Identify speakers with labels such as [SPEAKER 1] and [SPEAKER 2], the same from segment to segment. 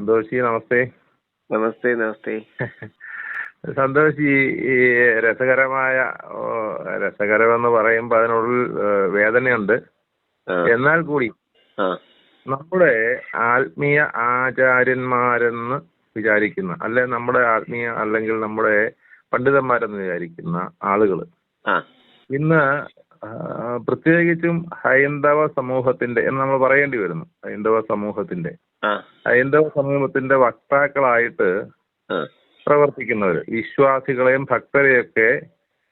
[SPEAKER 1] സന്തോഷി നമസ്തേ.
[SPEAKER 2] നമസ്തേ നമസ്തേ.
[SPEAKER 1] സന്തോഷി, ഈ രസകരമായ രസകരമെന്ന് പറയുമ്പോൾ അതിനുള്ളിൽ വേദനയുണ്ട്. എന്നാൽ കൂടി നമ്മുടെ ആത്മീയ ആചാര്യന്മാരെന്ന് വിചാരിക്കുന്ന, അല്ലെ നമ്മുടെ ആത്മീയ അല്ലെങ്കിൽ നമ്മുടെ പണ്ഡിതന്മാരെന്ന് വിചാരിക്കുന്ന ആളുകൾ ഇന്ന് പ്രത്യേകിച്ചും ഹൈന്ദവ സമൂഹത്തിന്റെ എന്ന് നമ്മൾ പറയേണ്ടി വരുന്നു. ഹൈന്ദവ സമൂഹത്തിന്റെ വക്താക്കളായിട്ട് പ്രവർത്തിക്കുന്നവര്, വിശ്വാസികളെയും ഭക്തരെയൊക്കെ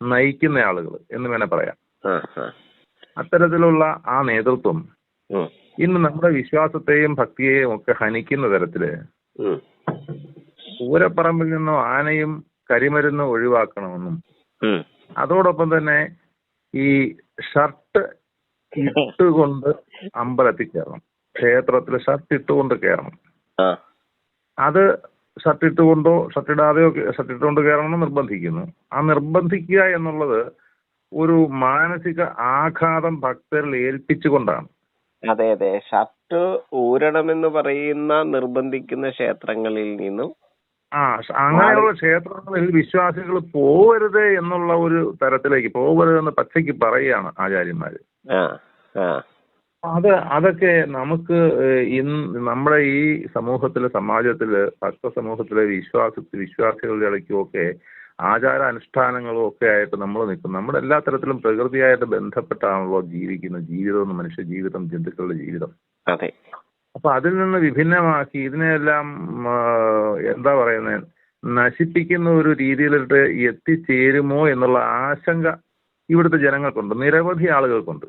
[SPEAKER 1] നയിക്കുന്ന ആളുകൾ എന്ന് വേണേൽ പറയാം. അത്തരത്തിലുള്ള ആ നേതൃത്വം ഇന്ന് നമ്മുടെ വിശ്വാസത്തെയും ഭക്തിയെയും ഒക്കെ ഹനിക്കുന്ന തരത്തില് പൂരപ്പറമ്പിൽ നിന്നും ആനയും കരിമരുന്നും ഒഴിവാക്കണമെന്നും അതോടൊപ്പം തന്നെ ഈ ഷർട്ട് ഇട്ടുകൊണ്ട് അമ്പലത്തിൽ കയറണം, ക്ഷേത്രത്തിൽ ഷർട്ട് ഇട്ടുകൊണ്ട് കയറണം. അത് ഷർട്ട് ഇട്ടുകൊണ്ടോ ഷർട്ട് ഇടാതെയോ ഷർട്ട് ഇട്ടുകൊണ്ട് കയറണമെന്ന് നിർബന്ധിക്കുന്നു. ആ നിർബന്ധിക്കുക എന്നുള്ളത് ഒരു മാനസിക ആഘാതം ഭക്തരിൽ ഏൽപ്പിച്ചുകൊണ്ടാണ്.
[SPEAKER 2] അതെ അതെ, ഷർട്ട് ഊരണമെന്ന് പറയുന്ന നിർബന്ധിക്കുന്ന ക്ഷേത്രങ്ങളിൽ നിന്നും
[SPEAKER 1] അങ്ങനെയുള്ള ക്ഷേത്രങ്ങളിൽ വിശ്വാസികൾ പോവരുത് എന്നുള്ള ഒരു തരത്തിലേക്ക്, പോവരുതെന്ന് പച്ചയ്ക്ക് പറയുകയാണ് ആചാര്യന്മാര്. അതൊക്കെ നമുക്ക് ഇന്ന് നമ്മുടെ ഈ സമൂഹത്തിലെ സമാജത്തില് ഭക്ത സമൂഹത്തിലെ വിശ്വാസികളുടെ ഇടയ്ക്കുമൊക്കെ ആചാര അനുഷ്ഠാനങ്ങളും ഒക്കെ ആയിട്ട് നമ്മൾ നിൽക്കും. നമ്മുടെ എല്ലാ തരത്തിലും പ്രകൃതിയായിട്ട് ബന്ധപ്പെട്ടാണല്ലോ ജീവിക്കുന്ന ജീവിതം, മനുഷ്യ ജീവിതം, ജന്തുക്കളുടെ ജീവിതം.
[SPEAKER 2] അതെ.
[SPEAKER 1] അപ്പൊ അതിൽ നിന്ന് വിഭിന്നമാക്കി ഇതിനെല്ലാം എന്താ പറയുന്നത്, നശിപ്പിക്കുന്ന ഒരു രീതിയിലിട്ട് എത്തിച്ചേരുമോ എന്നുള്ള ആശങ്ക ഇവിടുത്തെ ജനങ്ങൾക്കുണ്ട്, നിരവധി ആളുകൾക്കുണ്ട്.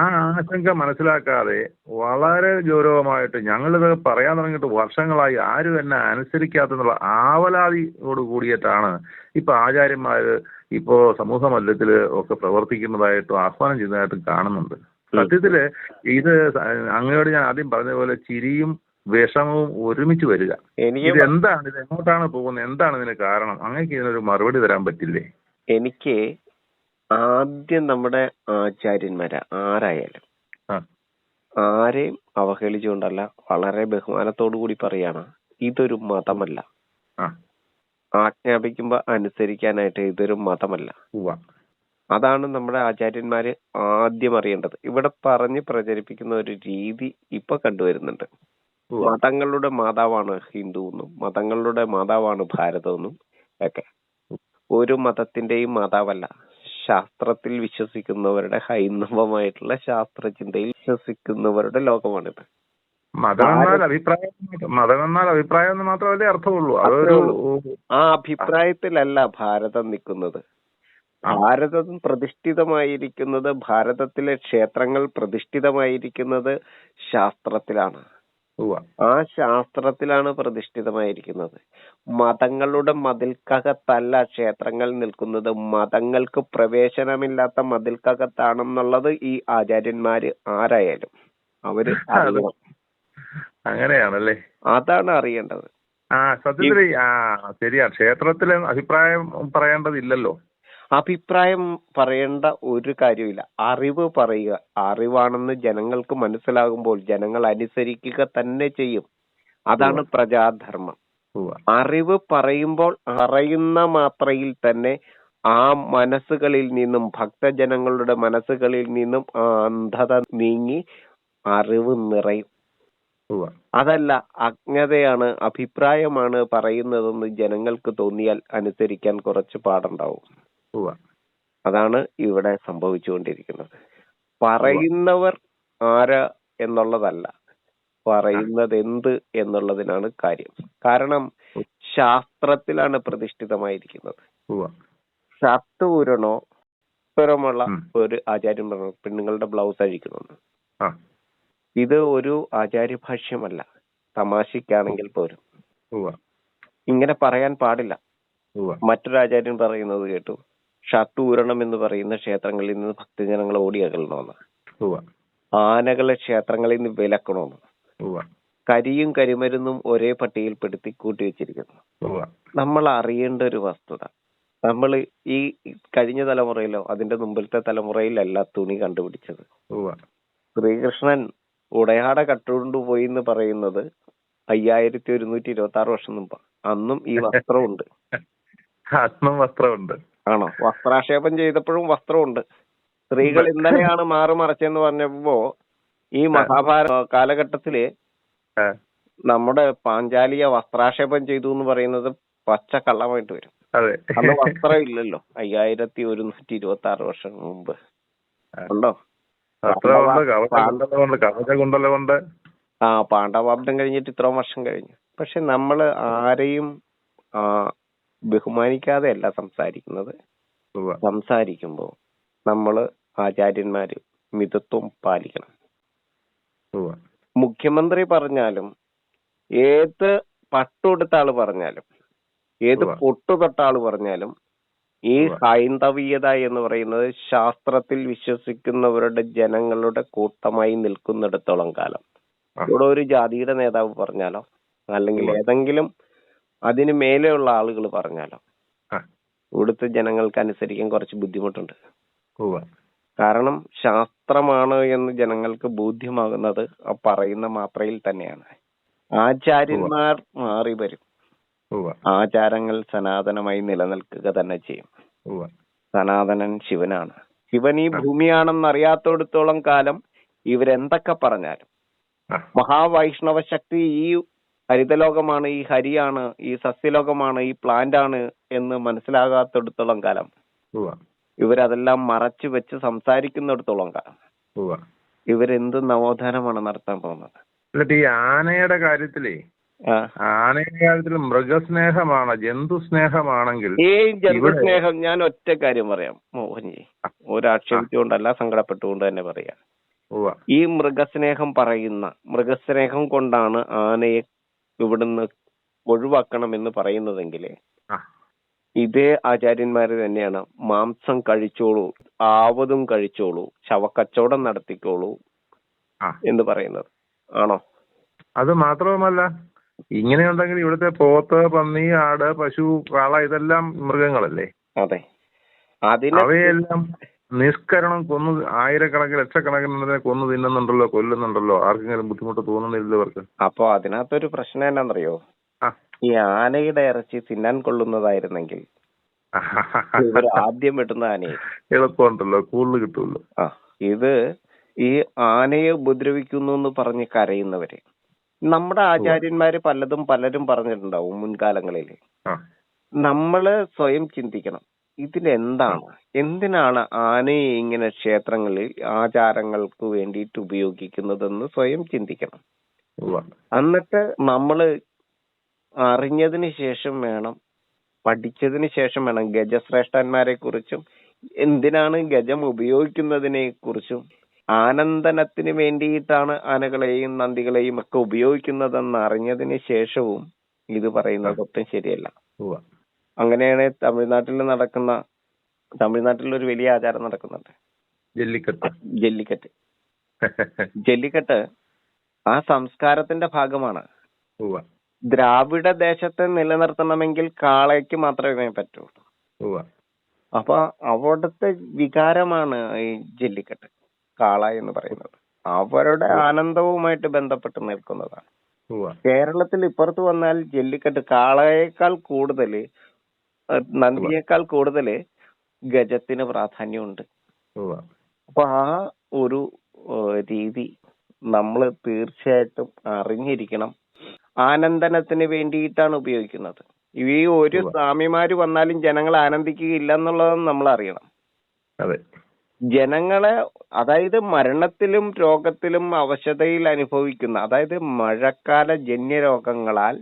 [SPEAKER 1] ആ ആശങ്ക മനസ്സിലാക്കാതെ വളരെ ഗൗരവമായിട്ട് ഞങ്ങളിത് പറയാൻ തുടങ്ങിയിട്ട് വർഷങ്ങളായി, ആരും എന്നെ അനുസരിക്കാത്തെന്നുള്ള ആവലാതിയോട് കൂടിയിട്ടാണ് ഇപ്പൊ ആചാര്യന്മാര് ഇപ്പോ സമൂഹ മധ്യത്തില് ഒക്കെ പ്രവർത്തിക്കുന്നതായിട്ടും ആഹ്വാനം ചെയ്യുന്നതായിട്ടും കാണുന്നുണ്ട്. സത്യത്തില് ഇത് അങ്ങയോട് ഞാൻ ആദ്യം പറഞ്ഞ പോലെ ചിരിയും വിഷമവും ഒരുമിച്ച് വരിക. ഇത് എന്താണ്, ഇത് എങ്ങോട്ടാണ് പോകുന്നത്, എന്താണ് ഇതിന് കാരണം? അങ്ങേക്ക് ഇതിനൊരു മറുപടി തരാൻ പറ്റില്ലേ?
[SPEAKER 2] എനിക്ക് ആദ്യം നമ്മുടെ ആചാര്യന്മാരെ ആരായാലും ആരെയും അവഹേളിച്ചുകൊണ്ടല്ല, വളരെ ബഹുമാനത്തോടു കൂടി പറയാണ്, ഇതൊരു മതമല്ല. ആജ്ഞാപിക്കുമ്പോ അനുസരിക്കാനായിട്ട് ഇതൊരു മതമല്ല. അതാണ് നമ്മുടെ ആചാര്യന്മാര് ആദ്യം അറിയേണ്ടത്. ഇവിടെ പറഞ്ഞ് പ്രചരിപ്പിക്കുന്ന ഒരു രീതി ഇപ്പൊ കണ്ടുവരുന്നുണ്ട്. മതങ്ങളുടെ മാതാവാണ് ഹിന്ദു എന്നും മതങ്ങളുടെ മാതാവാണ് ഭാരതം എന്നും ഒക്കെ. ഒരു മതത്തിന്റെയും മാതാവല്ല. ശാസ്ത്രത്തിൽ വിശ്വസിക്കുന്നവരുടെ, ഹൈന്ദവമായിട്ടുള്ള ശാസ്ത്രചിന്തയിൽ വിശ്വസിക്കുന്നവരുടെ ലോകമാണിത്.
[SPEAKER 1] മതമെന്നാൽ അഭിപ്രായം എന്ന് മാത്രമല്ലേ അർത്ഥമുള്ളൂ.
[SPEAKER 2] ആ അഭിപ്രായത്തിലല്ല ഭാരതം നിൽക്കുന്നത്. ഭാരതം പ്രതിഷ്ഠിതമായിരിക്കുന്നത്, ഭാരതത്തിലെ ക്ഷേത്രങ്ങൾ പ്രതിഷ്ഠിതമായിരിക്കുന്നത് ശാസ്ത്രത്തിലാണ്. ആ ശാസ്ത്രത്തിലാണ് പ്രതിഷ്ഠിതമായിരിക്കുന്നത്. മതങ്ങളുടെ മതിൽക്കകത്തല്ല ക്ഷേത്രങ്ങൾ നിൽക്കുന്നത്. മതങ്ങൾക്ക് പ്രവേശനമില്ലാത്ത മതിൽക്കകത്താണെന്നുള്ളത് ഈ ആചാര്യന്മാര് ആരായാലും അവര് അറിയണം.
[SPEAKER 1] അങ്ങനെയാണല്ലേ?
[SPEAKER 2] അതാണ് അറിയേണ്ടത്.
[SPEAKER 1] സത്യത്തിൽ ശരിയാ, ക്ഷേത്രത്തില് അഭിപ്രായം പറയേണ്ടതില്ലല്ലോ.
[SPEAKER 2] അഭിപ്രായം പറയേണ്ട ഒരു കാര്യമില്ല. അറിവ് പറയുക. അറിവാണെന്ന് ജനങ്ങൾക്ക് മനസ്സിലാകുമ്പോൾ ജനങ്ങൾ അനുസരിക്കുക തന്നെ ചെയ്യും. അതാണ് പ്രജാധർമ്മം. അറിവ് പറയുമ്പോൾ പറയുന്ന മാത്രയിൽ തന്നെ ആ മനസ്സുകളിൽ നിന്നും, ഭക്തജനങ്ങളുടെ മനസ്സുകളിൽ നിന്നും ആ അന്ധത നീങ്ങി അറിവ് നിറയും. അതല്ല, അജ്ഞതയാണ്, അഭിപ്രായമാണ് പറയുന്നതെന്ന് ജനങ്ങൾക്ക് തോന്നിയാൽ അനുസരിക്കാൻ കുറച്ച് പാടുണ്ടാവും. അതാണ് ഇവിടെ സംഭവിച്ചുകൊണ്ടിരിക്കുന്നത്. പറയുന്നവർ ആരാ എന്നുള്ളതല്ല, പറയുന്നത് എന്ത് എന്നുള്ളതിനാണ് കാര്യം. കാരണം ശാസ്ത്രത്തിലാണ് പ്രതിഷ്ഠിതമായിരിക്കുന്നത്. ഷർട്ട് ഊരണോ സ്വരമുള്ള ഒരു ആചാര്യം പറഞ്ഞു പെണ്ണുങ്ങളുടെ ബ്ലൗസ് അഴിക്കണമെന്ന്. ഇത് ഒരു ആചാര്യഭാഷ്യമല്ല, തമാശക്കാണെങ്കിൽ പോലും ഇങ്ങനെ പറയാൻ പാടില്ല. മറ്റൊരു ആചാര്യൻ പറയുന്നത് കേട്ടു, ഷർട്ട് ഊരണം എന്ന് പറയുന്ന ക്ഷേത്രങ്ങളിൽ നിന്ന് ഭക്തജനങ്ങൾ ഓടി അകലണമെന്ന്, ആനകളെ ക്ഷേത്രങ്ങളിൽ നിന്ന് വിലക്കണമെന്ന്, കരിയും കരിമരുന്നും ഒരേ പട്ടികയിൽപ്പെടുത്തി കൂട്ടിവെച്ചിരിക്കുന്നു. നമ്മൾ അറിയേണ്ട ഒരു വസ്തുത, നമ്മൾ ഈ കഴിഞ്ഞ തലമുറയിലോ അതിന്റെ മുമ്പിലത്തെ തലമുറയിലല്ല തുണി കണ്ടുപിടിച്ചത്. ശ്രീകൃഷ്ണൻ ഉടയാട കട്ടുകൊണ്ടുപോയി എന്ന് പറയുന്നത് 5126 വർഷം മുമ്പ്. അന്നും ഈ വസ്ത്രമുണ്ട്.
[SPEAKER 1] അന്നും വസ്ത്രമുണ്ട്.
[SPEAKER 2] ആണോ? വസ്ത്രാക്ഷേപം ചെയ്തപ്പോഴും വസ്ത്രമുണ്ട്. സ്ത്രീകൾ ഇന്നലെയാണ് മാറി മറച്ചെന്ന് പറഞ്ഞപ്പോ ഈ മഹാഭാരത കാലഘട്ടത്തില് നമ്മുടെ പാഞ്ചാലിയെ വസ്ത്രാക്ഷേപം ചെയ്തു എന്ന് പറയുന്നത് പച്ച കള്ളമായിട്ട് വരും. അന്ന് വസ്ത്രം ഇല്ലല്ലോ 5126 വർഷം മുമ്പ്. ഉണ്ടോ? പാണ്ഡവാബ്ദം കഴിഞ്ഞിട്ട് ഇത്രയും വർഷം കഴിഞ്ഞു. പക്ഷെ നമ്മള് ആരെയും ബഹുമാനിക്കാതെയല്ല സംസാരിക്കുന്നത്. സംസാരിക്കുമ്പോ നമ്മള് ആചാര്യന്മാര് മിതത്വം പാലിക്കണം. മുഖ്യമന്ത്രി പറഞ്ഞാലും ഏത് പട്ടുകൊടുത്ത ആള് പറഞ്ഞാലും ഏത് പൊട്ടു തൊട്ട ആള് പറഞ്ഞാലും ഈ ഹൈന്ദവീയത എന്ന് പറയുന്നത് ശാസ്ത്രത്തിൽ വിശ്വസിക്കുന്നവരുടെ ജനങ്ങളുടെ കൂട്ടമായി നിൽക്കുന്നിടത്തോളം കാലം ഇവിടെ ഒരു ജാതിയുടെ നേതാവ് പറഞ്ഞാലോ അല്ലെങ്കിൽ ഏതെങ്കിലും അതിന് മേലെയുള്ള ആളുകൾ പറഞ്ഞാലോ ഇവിടുത്തെ ജനങ്ങൾക്ക് അനുസരിക്കാൻ കുറച്ച് ബുദ്ധിമുട്ടുണ്ട്. കാരണം ശാസ്ത്രമാണ് എന്ന് ജനങ്ങൾക്ക് ബോധ്യമാകുന്നത് പറയുന്ന മാത്രയിൽ തന്നെയാണ്. ആചാര്യന്മാർ മാറി വരും. ആചാരങ്ങൾ സനാതനമായി നിലനിൽക്കുക തന്നെ ചെയ്യും. സനാതനൻ ശിവനാണ്. ശിവൻ ഈ ഭൂമിയാണെന്ന് അറിയാത്തോടത്തോളം കാലം ഇവരെന്തൊക്കെ പറഞ്ഞാലും മഹാവൈഷ്ണവ ശക്തി ഈ ഹരിതലോകമാണ്, ഈ ഹരിയാണ്, ഈ സസ്യലോകമാണ്, ഈ പ്ലാന്റ് ആണ് എന്ന് മനസ്സിലാകാത്തിടത്തോളം കാലം ഇവരതെല്ലാം മറച്ചു വെച്ച് സംസാരിക്കുന്നിടത്തോളം കാലം ഇവരെന്ത് നവോത്ഥാനമാണ് നടത്താൻ പോകുന്നത്?
[SPEAKER 1] ഈ ആനയുടെ കാര്യത്തിലേ മൃഗസ്നേഹമാണ്, ജന്തു സ്നേഹമാണെങ്കിൽ
[SPEAKER 2] ഈ ജന്തു സ്നേഹം ഞാൻ ഒറ്റ കാര്യം പറയാം മോഹൻജി, ഒരാക്ഷേപിച്ചുകൊണ്ടല്ല സങ്കടപ്പെട്ടുകൊണ്ട് തന്നെ പറയാം. ഈ മൃഗസ്നേഹം കൊണ്ടാണ് ആനയെ ഇവിടുന്ന് ഒഴിവാക്കണമെന്ന് പറയുന്നതെങ്കിൽ ഇതേ ആചാര്യന്മാര് തന്നെയാണ് മാംസം കഴിച്ചോളൂ, ആവതും കഴിച്ചോളൂ, ശവക്കച്ചവടം നടത്തിക്കോളൂ എന്ന് പറയുന്നത്. ആണോ?
[SPEAKER 1] അത് മാത്രവുമല്ല, ഇങ്ങനെയുണ്ടെങ്കിൽ ഇവിടുത്തെ പോത്ത്, പന്നി, ആട്, പശു, കാള ഇതെല്ലാം മൃഗങ്ങളല്ലേ?
[SPEAKER 2] അതെ.
[SPEAKER 1] അവയെല്ലാം നിഷ്കരണം കൊന്നു ആയിരക്കണക്കിന് ലക്ഷക്കണക്കിന് കൊന്നു തിന്നുന്നുണ്ടല്ലോ, കൊല്ലുന്നുണ്ടല്ലോ. ആർക്കെങ്കിലും ബുദ്ധിമുട്ട് തോന്നുന്നില്ല ഇവർക്ക്.
[SPEAKER 2] അപ്പൊ അതിനകത്തൊരു പ്രശ്നം എന്നാന്നറിയോ? ഈ ആനയുടെ ഇറച്ചി തിന്നാൻ കൊള്ളുന്നതായിരുന്നെങ്കിൽ ഇവർ ആദ്യം വെട്ടുന്ന ആനയെ
[SPEAKER 1] എളുപ്പമുണ്ടല്ലോ, കൂടുതൽ കിട്ടുമല്ലോ.
[SPEAKER 2] ഇത് ഈ ആനയെ ഉപദ്രവിക്കുന്നു എന്ന് പറഞ്ഞ് കരയുന്നവര് നമ്മുടെ ആചാര്യന്മാര് പലരും പറഞ്ഞിട്ടുണ്ടാവും മുൻകാലങ്ങളിൽ. നമ്മള് സ്വയം ചിന്തിക്കണം, എന്തിനാണ് ആനയെ ഇങ്ങനെ ക്ഷേത്രങ്ങളിൽ ആചാരങ്ങൾക്ക് വേണ്ടിയിട്ട് ഉപയോഗിക്കുന്നതെന്ന് സ്വയം ചിന്തിക്കണം. എന്നിട്ട് നമ്മള് അറിഞ്ഞതിന് ശേഷം വേണം, പഠിച്ചതിന് ശേഷം വേണം ഗജശ്രേഷ്ഠന്മാരെ കുറിച്ചും എന്തിനാണ് ഗജം ഉപയോഗിക്കുന്നതിനെ കുറിച്ചും ആനന്ദനത്തിന് വേണ്ടിയിട്ടാണ് ആനകളെയും നന്ദികളെയും ഒക്കെ ഉപയോഗിക്കുന്നതെന്ന് അറിഞ്ഞതിന് ശേഷവും ഇത് പറയുന്നത് ഒട്ടും ശരിയല്ല. അങ്ങനെയാണ് തമിഴ്നാട്ടിലൊരു വലിയ ആചാരം നടക്കുന്നുണ്ട്, ജല്ലിക്കെട്ട് ആ സംസ്കാരത്തിന്റെ ഭാഗമാണ്. ദ്രാവിഡ ദേശത്തെ നിലനിർത്തണമെങ്കിൽ കാളയ്ക്ക് മാത്രമേ പറ്റുള്ളൂ. അപ്പൊ അവിടുത്തെ വികാരമാണ് ഈ ജല്ലിക്കെട്ട്, കാള എന്ന് പറയുന്നത്. അവരുടെ ആനന്ദവുമായിട്ട് ബന്ധപ്പെട്ട് നിൽക്കുന്നതാണ്. കേരളത്തിൽ ഇപ്പുറത്ത് വന്നാൽ ജല്ലിക്കെട്ട് കാളയേക്കാൾ കൂടുതൽ, നന്ദിയേക്കാൾ കൂടുതൽ ഗജത്തിന് പ്രാധാന്യമുണ്ട്. അപ്പൊ ആ ഒരു രീതി നമ്മൾ തീർച്ചയായിട്ടും അറിഞ്ഞിരിക്കണം. ആനന്ദനത്തിന് വേണ്ടിയിട്ടാണ് ഉപയോഗിക്കുന്നത്. ഈ ഒരു സ്വാമിമാര് വന്നാലും ജനങ്ങൾ ആനന്ദിക്കുകയില്ല എന്നുള്ളത് നമ്മൾ അറിയണം. ജനങ്ങളെ, അതായത് മരണത്തിലും രോഗത്തിലും അവശതയിൽ അനുഭവിക്കുന്ന, അതായത് മഴക്കാല ജന്യരോഗങ്ങളാൽ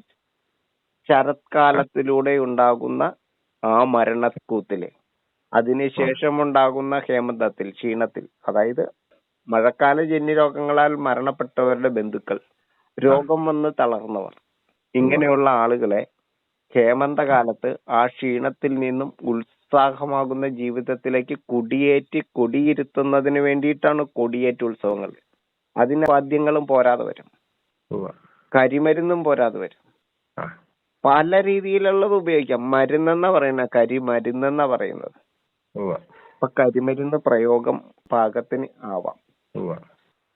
[SPEAKER 2] ശരത്കാലത്തിലൂടെ ഉണ്ടാകുന്ന ആ മരണക്കൂത്തില്, അതിനുശേഷം ഉണ്ടാകുന്ന ഹേമന്തത്തിൽ, ക്ഷീണത്തിൽ, അതായത് മഴക്കാല ജന്യരോഗങ്ങളാൽ മരണപ്പെട്ടവരുടെ ബന്ധുക്കൾ, രോഗം വന്ന് തളർന്നവർ, ഇങ്ങനെയുള്ള ആളുകളെ ഹേമന്തകാലത്ത് ആ ക്ഷീണത്തിൽ നിന്നും ഉത്സാഹമാകുന്ന ജീവിതത്തിലേക്ക് കൊടിയിരുത്തുന്നതിന് വേണ്ടിയിട്ടാണ് കൊടിയേറ്റ് ഉത്സവങ്ങൾ. അതിന് വാദ്യങ്ങളും പോരാതെ വരും, കരിമരുന്നും പോരാതെ വരും, പല രീതിയിലുള്ളത് ഉപയോഗിക്കാം. കരിമരുന്നെന്നാ പറയുന്നത്. അപ്പൊ കരിമരുന്ന് പ്രയോഗം പാകത്തിന് ആവാം.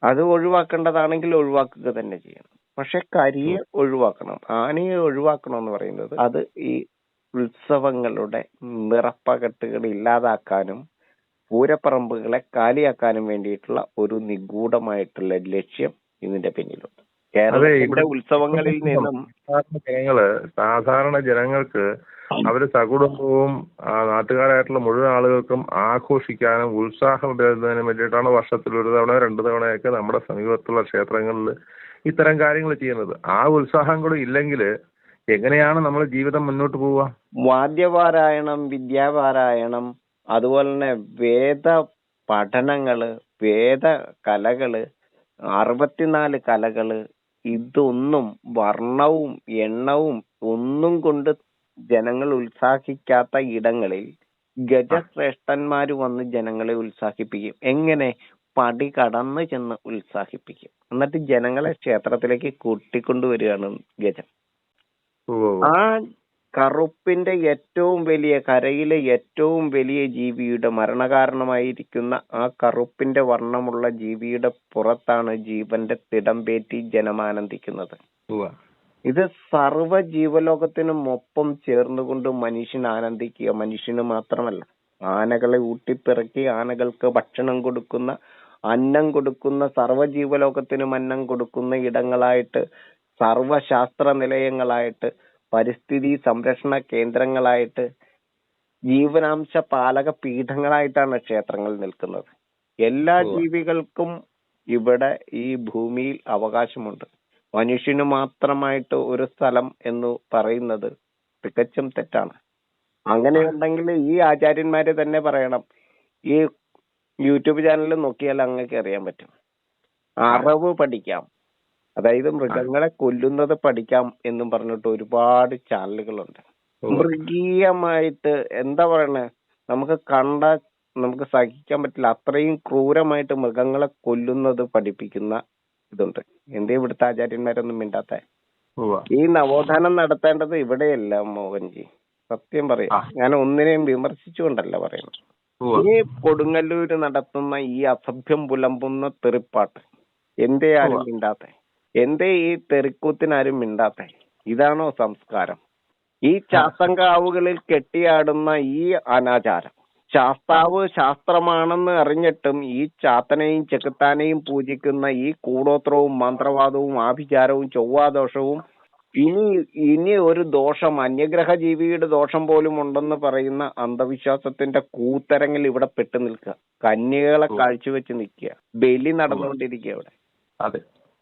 [SPEAKER 2] അത് ഒഴിവാക്കേണ്ടതാണെങ്കിൽ ഒഴിവാക്കുക തന്നെ ചെയ്യണം. പക്ഷെ കരിയെ ഒഴിവാക്കണം. ആനയെ ഒഴിവാക്കണം എന്ന് പറയുന്നത് അത് ഈ ഉത്സവങ്ങളുടെ നിറപ്പകട്ടുകൾ ഇല്ലാതാക്കാനും പൂരപ്പറമ്പുകളെ കാലിയാക്കാനും വേണ്ടിയിട്ടുള്ള ഒരു നിഗൂഢമായിട്ടുള്ള ലക്ഷ്യം ഇതിന്റെ പിന്നിലുണ്ട്. കേരളത്തിന്റെ ഉത്സവങ്ങളിൽ നിന്നും
[SPEAKER 1] സാധാരണ ജനങ്ങൾക്ക് അവര് സകുടുംബവും നാട്ടുകാരായിട്ടുള്ള മുഴുവൻ ആളുകൾക്കും ആഘോഷിക്കാനും ഉത്സാഹം വരുന്നതിനും വേണ്ടിയിട്ടാണ് വർഷത്തിൽ ഒരു തവണ 2 തവണയൊക്കെ നമ്മുടെ സമീപത്തുള്ള ക്ഷേത്രങ്ങളിൽ ഇത്തരം കാര്യങ്ങൾ ചെയ്യുന്നത്. ആ ഉത്സാഹം കൂടെ ഇല്ലെങ്കിൽ എങ്ങനെയാണ് നമ്മൾ ജീവിതം മുന്നോട്ട് പോവുക?
[SPEAKER 2] വാദ്യപാരായണം, വിദ്യാപാരായണം, അതുപോലെ തന്നെ വേദ പഠനങ്ങള്, വേദ കലകള്, 64 കലകള്, ഇതൊന്നും വർണ്ണവും എണ്ണവും ഒന്നും കൊണ്ട് ജനങ്ങൾ ഉത്സാഹിക്കാത്ത ഇടങ്ങളിൽ ഗജശ്രേഷ്ഠന്മാര് വന്ന് ജനങ്ങളെ ഉത്സാഹിപ്പിക്കും. എങ്ങനെ? പടി കടന്ന് ചെന്ന് ഉത്സാഹിപ്പിക്കും. എന്നിട്ട് ജനങ്ങളെ ക്ഷേത്രത്തിലേക്ക് കൂട്ടിക്കൊണ്ടുവരികയാണ് ഗജം. ആ കറുപ്പിന്റെ ഏറ്റവും വലിയ, കരയിലെ ഏറ്റവും വലിയ ജീവിയുടെ, മരണകാരണമായിരിക്കുന്ന ആ കറുപ്പിന്റെ വർണ്ണമുള്ള ജീവിയുടെ പുറത്താണ് ജീവന്റെ തിടമ്പേറ്റി ജനമാനന്ദിക്കുന്നത്. ഇത് സർവ്വ ജീവലോകത്തിനും ഒപ്പം ചേർന്നുകൊണ്ട് മനുഷ്യൻ ആനന്ദിക്കുക. മനുഷ്യന് മാത്രമല്ല, ആനകളെ ഊട്ടിപ്പിറക്കി ആനകൾക്ക് ഭക്ഷണം കൊടുക്കുന്ന, അന്നം കൊടുക്കുന്ന, സർവ്വ ജീവലോകത്തിനും അന്നം കൊടുക്കുന്ന ഇടങ്ങളായിട്ട്, സർവ്വശാസ്ത്ര നിലയങ്ങളായിട്ട്, പരിസ്ഥിതി സംരക്ഷണ കേന്ദ്രങ്ങളായിട്ട്, ജീവനാംശ പാലക പീഠങ്ങളായിട്ടാണ് ക്ഷേത്രങ്ങൾ നിൽക്കുന്നത്. എല്ലാ ജീവികൾക്കും ഇവിടെ ഈ ഭൂമിയിൽ അവകാശമുണ്ട്. മനുഷ്യന് മാത്രമായിട്ട് ഒരു സ്ഥലം എന്ന് പറയുന്നത് തികച്ചും തെറ്റാണ്. അങ്ങനെയുണ്ടെങ്കിൽ ഈ ആചാര്യന്മാര് തന്നെ പറയണം. ഈ യൂട്യൂബ് ചാനലിൽ നോക്കിയാൽ അങ്ങക്ക് അറിയാൻ പറ്റും. അറിവ് പഠിക്കാം, അതായത് മൃഗങ്ങളെ കൊല്ലുന്നത് പഠിക്കാം എന്നും പറഞ്ഞിട്ട് ഒരുപാട് ചാനലുകളുണ്ട്. മൃഗീയമായിട്ട് എന്താ പറയണേ, നമുക്ക് സഹിക്കാൻ പറ്റില്ല. അത്രയും ക്രൂരമായിട്ട് മൃഗങ്ങളെ കൊല്ലുന്നത് പഠിപ്പിക്കുന്ന ഇതുണ്ട്. എന്തേ ഇവിടുത്തെ ആചാര്യന്മാരൊന്നും മിണ്ടാത്ത? ഈ നവോത്ഥാനം നടത്തേണ്ടത് ഇവിടെയല്ല മോഹൻജി, സത്യം പറയാം. ഞാൻ ഒന്നിനെയും വിമർശിച്ചുകൊണ്ടല്ല പറയുന്നത്. ഈ കൊടുങ്ങല്ലൂര് നടത്തുന്ന ഈ അസഭ്യം പുലമ്പുന്ന തെറിപ്പാട്ട് എന്തേ ആരും മിണ്ടാത്ത? എന്തേ ഈ തെറിക്കൂത്തിനാരും മിണ്ടാത്ത? ഇതാണോ സംസ്കാരം? ഈ ചാത്തങ്കാവുകളിൽ കെട്ടിയാടുന്ന ഈ അനാചാരം, ശാസ്താവ് ശാസ്ത്രമാണെന്ന് അറിഞ്ഞിട്ടും ഈ ചാത്തനെയും ചെകുത്താനെയും പൂജിക്കുന്ന ഈ കൂടോത്രവും മന്ത്രവാദവും ആഭിചാരവും ചൊവ്വാദോഷവും, ഇനി ഒരു ദോഷം, അന്യഗ്രഹ ജീവിയുടെ ദോഷം പോലും ഉണ്ടെന്ന് പറയുന്ന അന്ധവിശ്വാസത്തിന്റെ കൂത്തരങ്ങിൽ ഇവിടെ പെട്ടു നിൽക്കുക. കന്യകളെ കാഴ്ചവെച്ച് നിൽക്കുക. ബലി നടന്നുകൊണ്ടിരിക്കുക ഇവിടെ.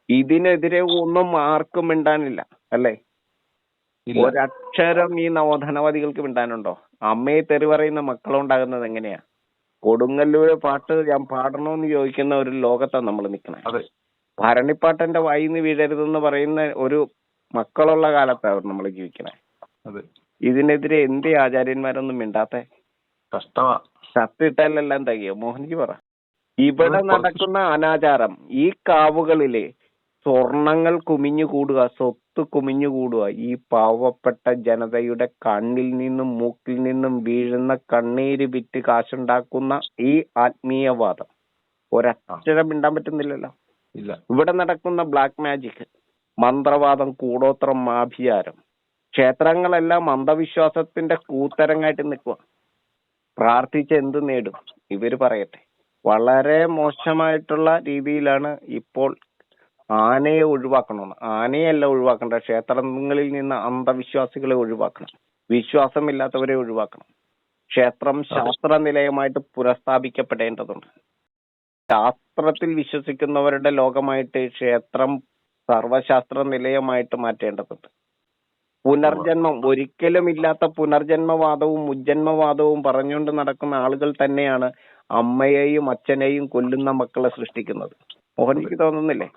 [SPEAKER 2] ഇതിനെതിരെ ഒന്നും ആർക്കും മിണ്ടാനില്ല അല്ലേ? ഒരക്ഷരം ഈ നവോത്ഥാനവാദികൾക്ക് മിണ്ടാനുണ്ടോ? അമ്മയെ തെറി പറയുന്ന മക്കളുണ്ടാകുന്നത് എങ്ങനെയാ? കൊടുങ്ങല്ലൂര് പാട്ട് ഞാൻ പാടണോന്ന് ചോദിക്കുന്ന ഒരു ലോകത്താണ് നമ്മൾ നിൽക്കണേ. ഭരണിപ്പാട്ടെന്റെ വായിന്ന് വീഴരുതെന്ന് പറയുന്ന ഒരു മക്കളുള്ള കാലത്താണ് നമ്മൾ ജീവിക്കണേ. ഇതിനെതിരെ എന്തേ ആചാര്യന്മാരൊന്നും മിണ്ടാത്തെ? ഷർട്ടിട്ടാലെല്ലാം തികയോ? മോഹൻജി പറ. ഇവിടെ നടക്കുന്ന അനാചാരം, ഈ കാവുകളിലെ സ്വർണങ്ങൾ കുമിഞ്ഞുകൂടുക, സ്വത്ത് കുമിഞ്ഞുകൂടുക, ഈ പാവപ്പെട്ട ജനതയുടെ കണ്ണിൽ നിന്നും മൂക്കിൽ നിന്നും വീഴുന്ന കണ്ണീര് വിറ്റ് കാശുണ്ടാക്കുന്ന ഈ ആത്മീയവാദം ഒരക്ഷരം മിണ്ടാൻ പറ്റുന്നില്ലല്ലോ. ഇവിടെ നടക്കുന്ന ബ്ലാക്ക് മാജിക്, മന്ത്രവാദം, കൂടോത്രം, ആഭിചാരം, ക്ഷേത്രങ്ങളെല്ലാം അന്ധവിശ്വാസത്തിന്റെ കൂത്തരങ്ങായിട്ട് നിൽക്കുക. പ്രാർത്ഥിച്ച് എന്ത് നേടും? ഇവര് പറയട്ടെ. വളരെ മോശമായിട്ടുള്ള രീതിയിലാണ് ഇപ്പോൾ ആനയെ ഒഴിവാക്കണമെന്ന്. ആനയല്ല ഒഴിവാക്കേണ്ട, ക്ഷേത്രങ്ങളിൽ നിന്ന് അന്ധവിശ്വാസികളെ ഒഴിവാക്കണം, വിശ്വാസമില്ലാത്തവരെ ഒഴിവാക്കണം. ക്ഷേത്രം ശാസ്ത്ര നിലയമായിട്ട് പുനഃസ്ഥാപിക്കപ്പെടേണ്ടതുണ്ട്. ശാസ്ത്രത്തിൽ വിശ്വസിക്കുന്നവരുടെ ലോകമായിട്ട് ക്ഷേത്രം സർവശാസ്ത്ര നിലയമായിട്ട് മാറ്റേണ്ടതുണ്ട്. പുനർജന്മം, ഒരിക്കലും ഇല്ലാത്ത പുനർജന്മവാദവും മുജ്ജന്മവാദവും പറഞ്ഞുകൊണ്ട് നടക്കുന്ന ആളുകൾ തന്നെയാണ് അമ്മയെയും അച്ഛനെയും കൊല്ലുന്ന മക്കളെ സൃഷ്ടിക്കുന്നത്. മോഹൻജിക്ക് തോന്നുന്നില്ലേ?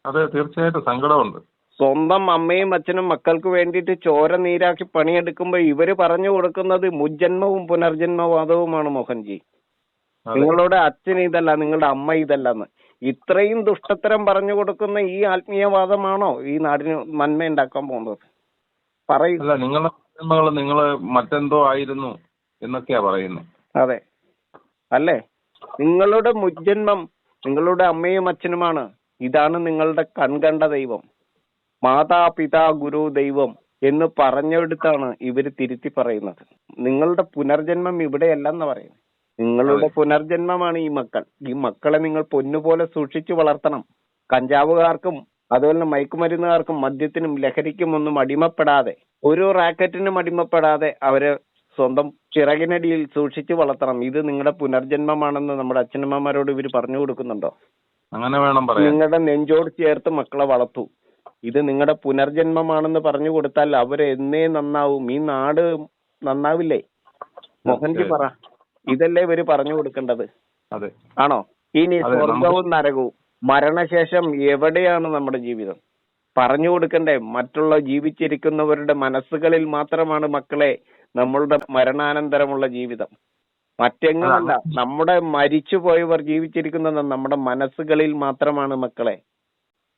[SPEAKER 1] അതെ, തീർച്ചയായിട്ടും സങ്കടമുണ്ട്.
[SPEAKER 2] സ്വന്തം അമ്മയും അച്ഛനും മക്കൾക്ക് വേണ്ടിയിട്ട് ചോര നീരാക്കി പണിയെടുക്കുമ്പോൾ ഇവര് പറഞ്ഞു കൊടുക്കുന്നത് മുജ്ജന്മവും പുനർജന്മവാദവുമാണ്. മോഹൻജി, നിങ്ങളുടെ അച്ഛൻ ഇതല്ല, നിങ്ങളുടെ അമ്മ ഇതല്ലെന്ന് ഇത്രയും ദുഷ്ടത്തരം പറഞ്ഞു കൊടുക്കുന്ന ഈ ആത്മീയവാദമാണോ ഈ നാടിന് നന്മ ഉണ്ടാക്കാൻ പോകുന്നത്? പറയില്ല.
[SPEAKER 1] നിങ്ങളുടെ നിങ്ങള് മറ്റെന്തോ ആയിരുന്നു എന്നൊക്കെയാ പറയുന്നത്.
[SPEAKER 2] അതെ അല്ലേ? നിങ്ങളുടെ മുജ്ജന്മം നിങ്ങളുടെ അമ്മയും അച്ഛനുമാണ്. ഇതാണ് നിങ്ങളുടെ കൺകണ്ട ദൈവം. മാതാപിതാ ഗുരു ദൈവം എന്ന് പറഞ്ഞെടുത്താണ് ഇവര് തിരുത്തി പറയുന്നത്. നിങ്ങളുടെ പുനർജന്മം ഇവിടെയല്ലെന്ന് പറയുന്നത്. നിങ്ങളുടെ പുനർജന്മമാണ് ഈ മക്കൾ. ഈ മക്കളെ നിങ്ങൾ പൊന്നുപോലെ സൂക്ഷിച്ചു വളർത്തണം. കഞ്ചാവുകാർക്കും അതുപോലെ തന്നെ മയക്കുമരുന്നുകാർക്കും മദ്യത്തിനും ലഹരിക്കും ഒന്നും അടിമപ്പെടാതെ, ഒരു റാക്കറ്റിനും അടിമപ്പെടാതെ അവരെ സ്വന്തം ചിറകിനടിയിൽ സൂക്ഷിച്ചു വളർത്തണം. ഇത് നിങ്ങളുടെ പുനർജന്മമാണെന്ന് നമ്മുടെ അച്ഛനമ്മമാരോട് ഇവർ പറഞ്ഞു കൊടുക്കുന്നുണ്ടോ?
[SPEAKER 1] അങ്ങനെ വേണം പറയാൻ.
[SPEAKER 2] നിങ്ങളുടെ നെഞ്ചോട് ചേർത്ത് മക്കളെ വളർത്തൂ. ഇത് നിങ്ങളുടെ പുനർജന്മമാണെന്ന് പറഞ്ഞു കൊടുത്താൽ അവര് എന്നേ നന്നാവും. ഈ നാട് നന്നാവില്ലേ? മോഹൻജി പറ, ഇതല്ലേ ഇവര് പറഞ്ഞു കൊടുക്കേണ്ടത്?
[SPEAKER 1] അതെ.
[SPEAKER 2] ആണോ? ഇനി സ്വർഗവും നരകവും, മരണശേഷം എവിടെയാണ് നമ്മുടെ ജീവിതം? പറഞ്ഞു കൊടുക്കണ്ടേ? മറ്റുള്ള ജീവിച്ചിരിക്കുന്നവരുടെ മനസ്സുകളിൽ മാത്രമാണ് മക്കളെ നമ്മളുടെ മരണാനന്തരമുള്ള ജീവിതം. മറ്റെങ്ങുമല്ല. നമ്മുടെ മരിച്ചുപോയവർ ജീവിച്ചിരിക്കുന്നത് നമ്മുടെ മനസ്സുകളിൽ മാത്രമാണ് മക്കളെ.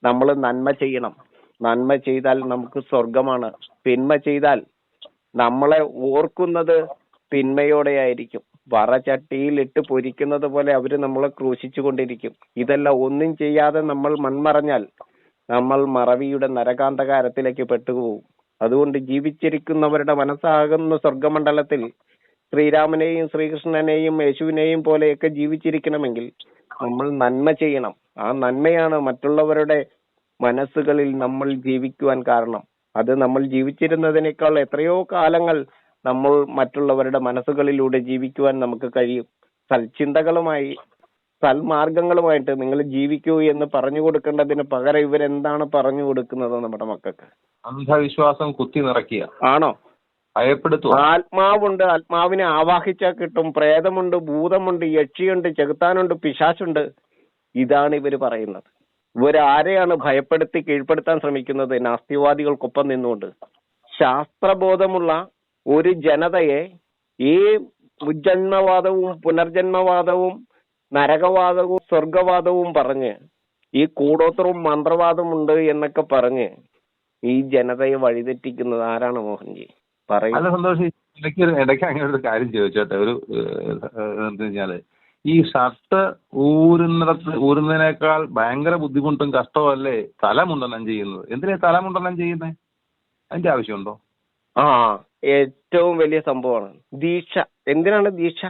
[SPEAKER 2] നമ്മൾ നന്മ ചെയ്യണം. നന്മ ചെയ്താൽ നമുക്ക് സ്വർഗമാണ്. തിന്മ ചെയ്താൽ നമ്മളെ ഓർക്കുന്നത് തിന്മയോടെയായിരിക്കും. വറചട്ടിയിൽ ഇട്ട് പൊരിക്കുന്നത് പോലെ അവര് നമ്മളെ ക്രൂശിച്ചു കൊണ്ടിരിക്കും. ഇതെല്ലാം ഒന്നും ചെയ്യാതെ നമ്മൾ മൺമറഞ്ഞാൽ നമ്മൾ മറവിയുടെ നരകാന്തകാരത്തിലേക്ക് പെട്ടുപോകും. അതുകൊണ്ട് ജീവിച്ചിരിക്കുന്നവരുടെ മനസ്സാകുന്ന സ്വർഗമണ്ഡലത്തിൽ ശ്രീരാമനെയും ശ്രീകൃഷ്ണനെയും യേശുവിനെയും പോലെയൊക്കെ ജീവിച്ചിരിക്കണമെങ്കിൽ നമ്മൾ നന്മ ചെയ്യണം. ആ നന്മയാണ് മറ്റുള്ളവരുടെ മനസ്സുകളിൽ നമ്മൾ ജീവിക്കുവാൻ കാരണം. അത് നമ്മൾ ജീവിച്ചിരുന്നതിനേക്കാൾ എത്രയോ കാലങ്ങൾ നമ്മൾ മറ്റുള്ളവരുടെ മനസ്സുകളിലൂടെ ജീവിക്കുവാൻ നമുക്ക് കഴിയും. സൽചിന്തകളുമായി സൽമാർഗങ്ങളുമായിട്ട് നിങ്ങൾ ജീവിക്കൂ എന്ന് പറഞ്ഞു കൊടുക്കേണ്ടതിന് പകരം ഇവരെന്താണ് പറഞ്ഞു കൊടുക്കുന്നത് നമ്മുടെ മക്കൾക്ക്?
[SPEAKER 1] അന്ധവിശ്വാസം കുത്തി നിറയ്ക്കുക.
[SPEAKER 2] ആണോ?
[SPEAKER 1] ഭയപ്പെടുത്തുക.
[SPEAKER 2] ആത്മാവുണ്ട്, ആത്മാവിനെ ആവാഹിച്ചാൽ കിട്ടും. പ്രേതമുണ്ട്, ഭൂതമുണ്ട്, യക്ഷിയുണ്ട്, ചെകുത്താനുണ്ട്, പിശാചുണ്ട്. ഇതാണ് ഇവര് പറയുന്നത്. ഇവരാരെയാണ് ഭയപ്പെടുത്തി കീഴ്പ്പെടുത്താൻ ശ്രമിക്കുന്നത്? നാസ്തികവാദികൾക്കൊപ്പം നിന്നുകൊണ്ട്. ശാസ്ത്രബോധമുള്ള ഒരു ജനതയെ ഈ മുജ്ജന്മവാദവും പുനർജന്മവാദവും നരകവാദവും സ്വർഗവാദവും പറഞ്ഞ്, ഈ കൂടോത്രവും മന്ത്രവാദവും ഉണ്ട് എന്നൊക്കെ പറഞ്ഞ് ഈ ജനതയെ വഴിതെറ്റിക്കുന്നത് ആരാണ് മോഹൻജി?
[SPEAKER 1] അല്ല സന്തോഷ്, ഇടയ്ക്ക് അങ്ങനെ ഒരു കാര്യം ചോദിച്ചോട്ടെ. ഒരു എന്താ വെച്ചാല്, ഈ ഷർട്ട് ഊരുന്നതിനേക്കാൾ ഭയങ്കര ബുദ്ധിമുട്ടും കഷ്ടവും അല്ലേ തലമുണ്ടനം ചെയ്യുന്നത്? എന്തിനാ തലമുണ്ടനം ചെയ്യുന്നത്? അതിന്റെ ആവശ്യമുണ്ടോ?
[SPEAKER 2] ഏറ്റവും വലിയ സംഭവമാണ് ദീക്ഷ. എന്തിനാണ് ദീക്ഷ?